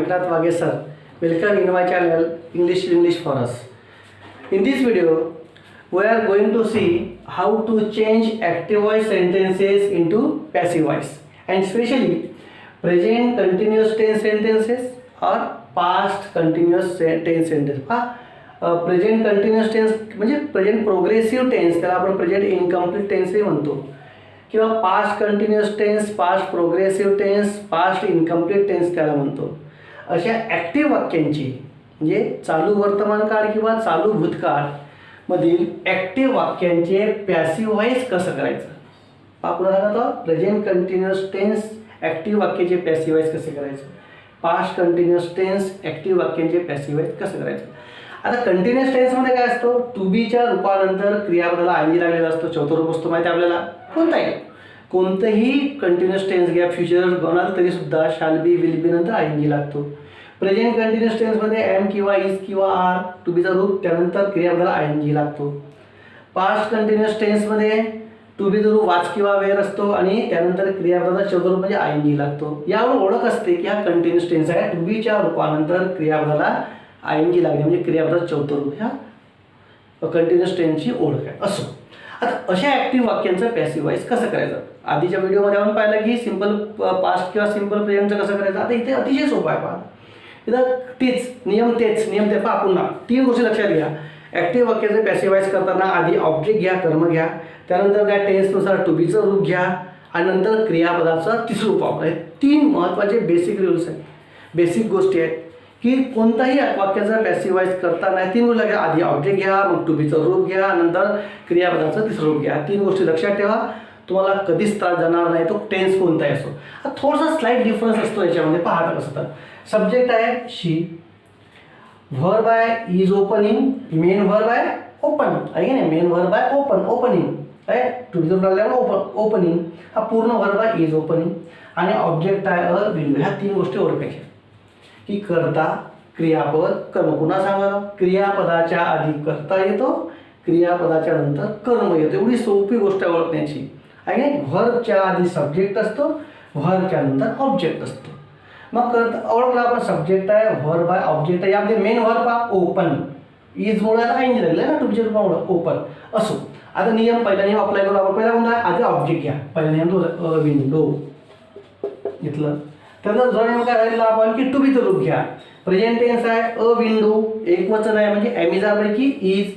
Eknath Wage sir. Welcome in my channel English for us. In this video, we are going to see how to change active voice sentences into passive voice, and especially present continuous tense sentences or past continuous tense sentence. Present continuous tense म्हणजे present progressive tense, त्याला आपण present incomplete टेन्सही म्हणतो, किंवा past continuous tense, past progressive tense, past incomplete tense त्याला म्हणतो. अशा active वाक्यांची म्हणजे चालू वर्तमानकाळ किंवा चालू भूतकाळ मधील ॲक्टिव्ह वाक्यांचे पॅसिव्ह व्हॉइस कसं करायचं. आपण सांगतो प्रेझेंट कंटिन्युअस टेन्स ॲक्टिव्ह वाक्याचे पॅसिव्ह व्हॉइस कसे करायचं, पास्ट कंटिन्युअस टेन्स ॲक्टिव्ह वाक्यांचे पॅसिव्ह व्हॉइस कसं करायचं. आता कंटिन्युअस टेन्समध्ये काय असतो, टू बीच्या रूपानंतर क्रियापदाला आयएनजी लागलेला असतो. चौथा रूप असतो माहिती आपल्याला कोणतंही कंटिन्युअस टेन्स घ्या, फ्युचर म्हणाल तरी सुद्धा शाल बी, विल बी नंतर आयएनजी लागतो. प्रेझेंट कंटिन्युअस टेन्समध्ये एम किंवा इज किंवा आर टू बीचा रूप, त्यानंतर क्रियापदाला आयएनजी लागतो. पास्ट कंटिन्युअस टेन्समध्ये टू बीचा रूप वाच किंवा वेअर असतो आणि त्यानंतर क्रियापदाचा चौथा रूप म्हणजे आयएनजी लागतो. यावर ओळख असते की हा कंटिन्युअस टेन्स आहे. टू बीच्या रूपानंतर क्रियापदाला आयएनजी लागणे म्हणजे क्रियापदाचं चौथं रूप ह्या कंटिन्युअस टेन्सची ओळख आहे. असो, आता अशा ॲक्टिव्ह वाक्यांचं पॅसिव्ह व्हॉइस कसं करायचं. आधीच्या व्हिडिओमध्ये आपण पाहिलं की सिंपल पास्ट किंवा सिंपल प्रेझेंटचं कसं करायचं. आता इथे अतिशय सोपं आहे. पहा इथं तेच नियम ते पहा. पुन्हा तीन गोष्टी लक्षात घ्या. ॲक्टिव्ह वाक्याचं पॅसिव्ह व्हॉइस करताना आधी ऑब्जेक्ट घ्या, कर्म घ्या, त्यानंतर त्या टेन्सनुसार टू बीचं रूप घ्या आणि नंतर क्रियापदाचं तिसरं रूप वापरा. तीन महत्त्वाचे बेसिक रूल्स आहेत, बेसिक गोष्टी आहेत की कोणताही वाक्याचा पॅसिव्ह व्हॉइस करताना तीन गोष्टी घ्या. आधी ऑब्जेक्ट घ्या, मग टू बीचं रूप घ्या, नंतर क्रियापदाचं तिसरं रूप घ्या. तीन गोष्टी लक्षात ठेवा, तुम्हाला कधीच त्रास जाणार नाही. तो टेन्स कोणताही असो. थोडासा स्लाइट डिफरन्स असतो याच्यामध्ये. पाहता कसं तर सब्जेक्ट आहे शी, व्हर्ब आहे इज ओपनिंग, मेन व्हर्ब आहे ओपन आहे की नाही, मेन व्हर्ब आहे ओपनिंग आहे, टू बीचं रूप लागल्यावर ओपनिंग हा पूर्ण व्हर्ब आहे इज ओपनिंग, आणि ऑब्जेक्ट आहे अ विंडो. ह्या तीन गोष्टी ओळखायच्या की कर्ता, क्रियापद, कर्म. पुन्हा सांगा, क्रियापदाच्या आधी कर्ता येतो, क्रियापदाच्या नंतर कर्म येतो. एवढी सोपी गोष्ट ओळखण्याची आहे की व्हर्बच्या आधी सब्जेक्ट असतो, व्हर्बच्या नंतर ऑब्जेक्ट असतो. मग कर्ता ओळखला आपण, सब्जेक्ट आहे, व्हर्ब आहे, ऑब्जेक्ट आहे. यामध्ये मेन व्हर्ब आहे ओपन, इज मुळे आयएनजी लागलं ना, तुमच्या रूपामुळे ओपन. असो, आता नियम पहिला नियम अप्लाय करू आपण. पहिला कोणता आहे, आधी ऑब्जेक्ट घ्या. पहिला नियम तो विंडो घेतलं. त्यानंतर दुसरा नियम काय राहिला आपण की टू बीचं रूप घ्या. प्रेझेंट टेन्स आहे अ विंडो, एक वचन आहे म्हणजे एमिजापैकी इज,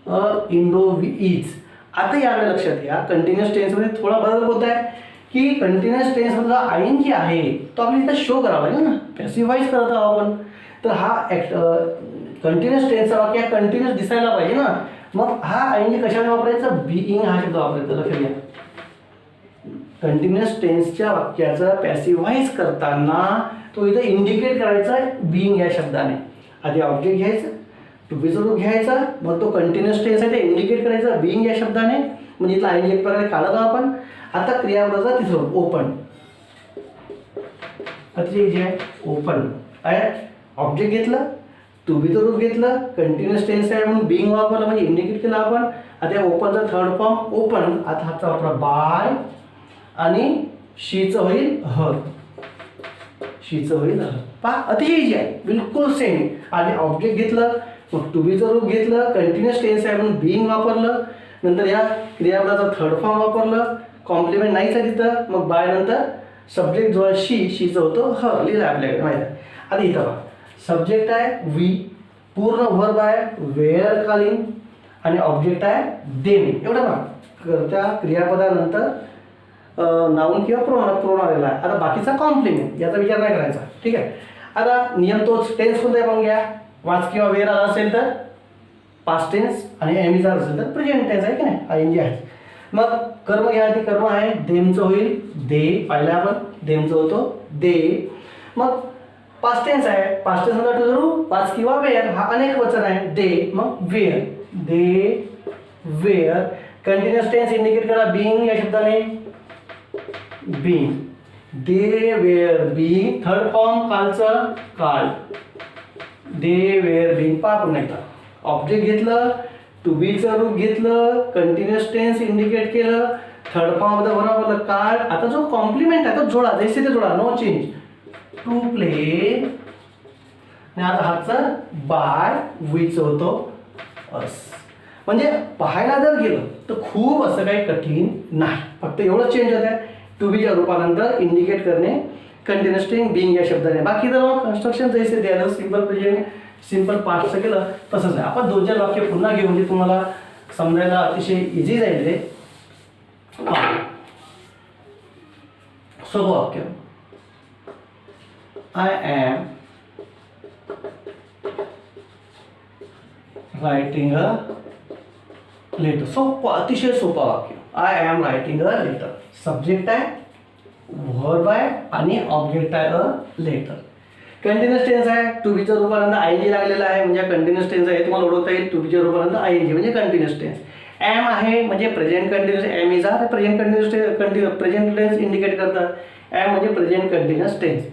अ इंडो इज. आता याकडे लक्षात घ्या, कंटिन्युअस टेन्समध्ये थोडा बदल होत आहे की कंटिन्युअस टेन्समधला आयएनजी आहे तो आपल्याला इथं शो करावा लागेल ना, पॅसिव्ह व्हॉइस करत आहोत आपण. तर हा कंटिन्युअस टेन्सचा वाक्य कंटिन्युअस दिसायला पाहिजे ना. मग हा आयएनजी कशाने वापरायचा, बीइंग हा शब्द वापरायचा. लक्षात घ्या, कंटिन्युअस टेन्सच्या वाक्याचा पॅसिव्ह व्हॉइस करताना तो इथं इंडिकेट करायचा बीइंग या शब्दाने. आधी ऑब्जेक्ट घ्यायचं, टू बीचं रूप घ्यायचा, मग तो कंटिन्युअस टेन्स आहे ते इंडिकेट करायचा बीइंग या शब्दाने, म्हणजे इथला आयएनजी एक प्रकारे काढत आहोत आपण. आता क्रियापदाचा तिसरं रूप ओपन, अतिशय इझी आहे. ओपन आहे, ऑब्जेक्ट घेतलं, टू बीचं रूप घेतलं, कंटिन्युअस टेन्स आहे म्हणून बीइंग वापरलं म्हणजे इंडिकेट केलं आपण. आता ओपनचा थर्ड फॉर्म ओपन. आता हाचा वापरा बाय आणि शीचं होईल हर, शीचं होईल हर. पहा अतिशय इझी आहे, बिलकुल सेम. आधी ऑब्जेक्ट घेतलं, मग टू बीचं रूप घेतलं, कंटिन्युअस टेन्स आहे म्हणून बीइंग वापरलं, नंतर या क्रियापदाचा थर्ड फॉर्म वापरलं, कॉम्प्लिमेंट नाहीच आहे तिथं, मग बाय नंतर सब्जेक्ट जो आहे शीचं होतं हर, लिहिलं आपल्याकडे माहिती आहे. आता इथं पहा, सब्जेक्ट आहे वी, पूर्ण व्हर्ब आहे वेअर कालीन, आणि ऑब्जेक्ट आहे देम. एवढं पहा, करत्या क्रियापदानंतर नाऊन किंवा प्रोनाउन आलेला आहे. आता बाकीचा कॉम्प्लिमेंट, याचा विचार नाही करायचा. ठीक आहे. आता नियम तोच, टेन्स कोणता आहे पण घ्या. वाच किंवा वेअर आला असेल तर पास्ट टेन्स, आणि एम आर असेल तर प्रेझेंट टेन्स आहे की नाही, आयएनजी आहे. मग कर्म घ्या, आधी कर्म आहे देमचं होईल दे, पाहिलं आपण देमचं होतो दे. मग पास्ट टेन्स आहे, पास्ट टेन्स मध्ये टू रूप वाच किंवा वेअर, हा अनेक वचन आहे दे, मग were, they were. Continuous tense indicate करा बीइंग या शब्दाने, being, they were being. Third form कालचं काल, दे वेअर बीइंग. पहा पुन्हा एकदा, ऑब्जेक्ट घेतलं, टू बीचं रूप घेतलं, कंटिन्युअस टेन्स इंडिकेट केलं, थर्ड फॉर्म मध्ये बरोबर काळ. आता जो कॉम्प्लिमेंट आहे तो जोडा, जैसे ते जोडा, नो चेंज. टू प्ले आणि आता हाचं बाय वीचं होतो अस. म्हणजे पाहायला जर गेलं तर खूप असं काही कठीण नाही, फक्त एवढं चेंज होत आहे टू बीच्या रूपानंतर इंडिकेट करणे कंटिन्युअस टेन्स बिंग या शब्दाने. बाकी जर कन्स्ट्रक्शन जैसे द्यायला सिंपल प्रेझेंट सिंपल पास्टचं केलं तसंच आहे. आपण 2-4 वाक्य पुन्हा घेऊ म्हणजे तुम्हाला समजायला अतिशय इझी जाईल ते. सोपं वाक्य, I am writing a letter. सोपं, अतिशय सोपं वाक्य. I am writing a letter. Subject आहे, व्हर्ब आहे आणि ऑब्जेक्ट आहे अ लेटर. कंटिन्युअस टेन्स आहे, टू बीच्या रूपानंतर आय जी लागलेला आहे म्हणजे कंटिन्युअस टेन्स आहे. तुम्हाला ओळखता येईल टू बीच्या रूपानंतर आय जी म्हणजे कंटिन्युअस टेन्स. एम आहे म्हणजे present continuous, am is are present continuous present tense indicate करतात. एम म्हणजे present continuous tense.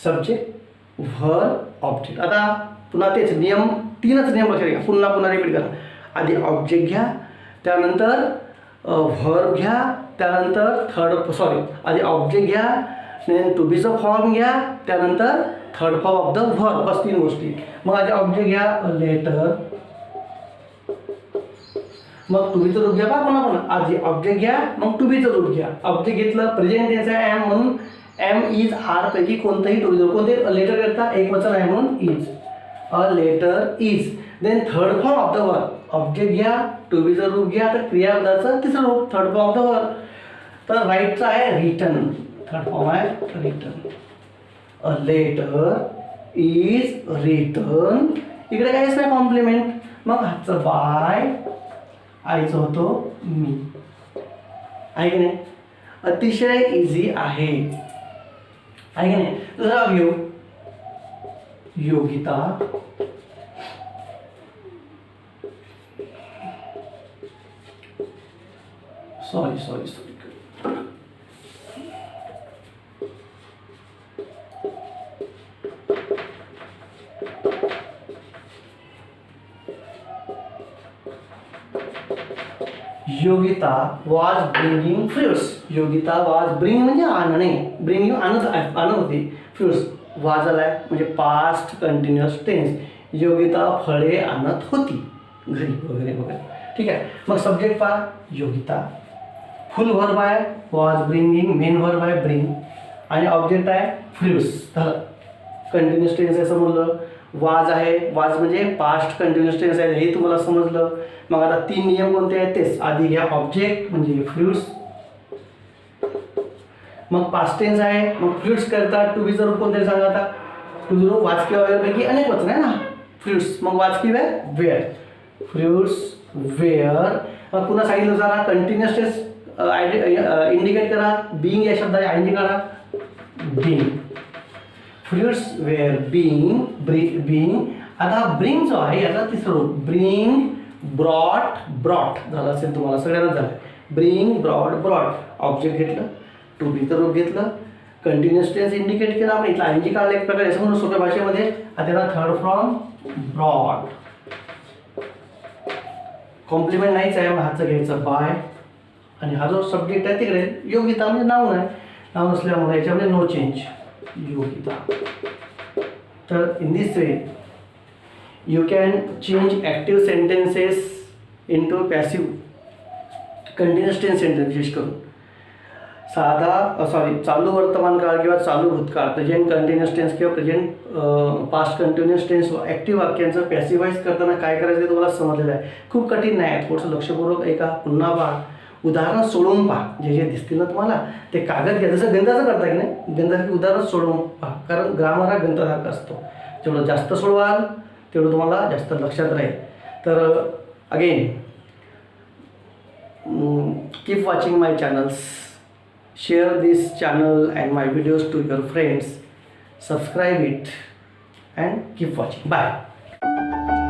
Subject, verb, object. आता पुन्हा तेच नियम, 3च नियम लक्षात घ्या. पुन्हा रिपीट करा. आधी ऑब्जेक्ट घ्या, त्यानंतर व्हर्ब घ्या, त्यानंतर आधी ऑब्जेक्ट घ्या, टू बीचं फॉर्म घ्या, त्यानंतर third form of the verb. बस 3 गोष्टी. मग आधी ऑब्जेक्ट घ्या लेटर, मग टू बीचं रूप घ्या. पुन्हा आधी ऑब्जेक्ट घ्या, मग टू बीचं रूप घ्या. ऑब्जेक्ट घेतलं, प्रेझेंट टेन्स आहे एम म्हणून एम इज आर पैकी कोणतंही टू बीचं, कोणते लेटर करता एक वचन आहे म्हणून is, a letter is. Then third form of the verb, object घ्या, टू बीचं रूप घ्या, तर क्रियापदाचं तिसरं रूप third form of the verb. तर राईटचं आहे रिटन, थर्ड फॉर्म आहे written. A letter is written. इकडे काहीच नाही कॉम्प्लिमेंट. मग हातचं बाय, आईचं होतो मी. आहे की नाही? अतिशय इझी आहे की नाही? दुसरा घेऊ, Yogita sorry Yogita was bringing fruits. Yogita was bring म्हणजे आणणे, ब्रिंगिंग आणत होती. फ्रुट्स वाज आलाय म्हणजे पास्ट कंटिन्युअस टेन्स. योगिता फळे आणत होती घरी वगैरे वगैरे. ठीक आहे. मग सब्जेक्ट पहा योगिता, फुल व्हर्ब आहे वॉज ब्रिंगिंग, मेन व्हर्ब आहे ब्रिंग आणि ऑब्जेक्ट आहे फ्रुट्स. झालं. कंटिन्युअस टेन्स आहे समजलं. वाज आहे, वाज म्हणजे पास्ट कंटिन्युअस टेन्स आहे हे तुम्हाला समजलं. मग आता 3 नियम कोणते आहेत तेच. आधी घ्या ऑब्जेक्ट म्हणजे फ्रुट्स, मग पास्ट टेन्स आहे, मग फ्रुट्स करतात. टू बीचं रूप कोणते सांगा आता. टू बीचं रूप वाचकी पैकी अनेक वचन आहे ना फ्रुट्स. मग वाचकी वेअर, फ्रुट्स वेअर. मग पुन्हा सांगितलं जरा कंटिन्युअस टेन्स इंडिकेट करा. बिंग या शब्दाचे आयएनजी काढा, being. Fruits were being, being. आता ब्रिंग जो आहे याचा तिसरं रूप ब्रिंग, ब्रॉट झालं असेल तुम्हाला सगळ्यांना झालं. Bring, brought. ऑब्जेक्ट घेतलं, टू बीचं रूप घेतलं, कंटिन्युअस टेन्स इंडिकेट केला. आपण इथला आयएनजी काढला एक प्रकारे असं म्हणून सोप्या भाषेमध्ये. आता त्याला थर्ड फ्रॉम ब्रॉड. कॉम्प्लिमेंट नाहीच आहे, हातचं घ्यायचं बाय आणि हा जो सब्जेक्ट आहे तिकडे योगिता म्हणजे नाऊन आहे. नाऊन असल्यामुळे याच्यामध्ये नो चेंज योगिता. तर in this way you can change active sentences into passive continuous tense sentence. विशेष करून चालू वर्तमान काळ किंवा चालू भूतकाळ, प्रेझेंट कंटिन्युअस टेन्स किंवा present past continuous tense active वाक्यांचं पॅसिवाईज करताना काय करायचं ते तुम्हाला समजलेलं आहे. खूप कठीण नाही आहे, थोडंसं लक्षपूर्वक ऐका, पुन्हा पहा, उदाहरणं सोडवून पहा. जे दिसतील ना तुम्हाला ते कागद घ्या, जसं गणिताचं करता की नाही गणिताची उदाहरणं सोडवून पहा. कारण ग्रामर हा गणितासारखा असतो. जेवढं जास्त सोडवाल तेवढं तुम्हाला जास्त लक्षात राहील. तर again keep watching my channels, share this channel and my videos to your friends, subscribe it and keep watching. Bye.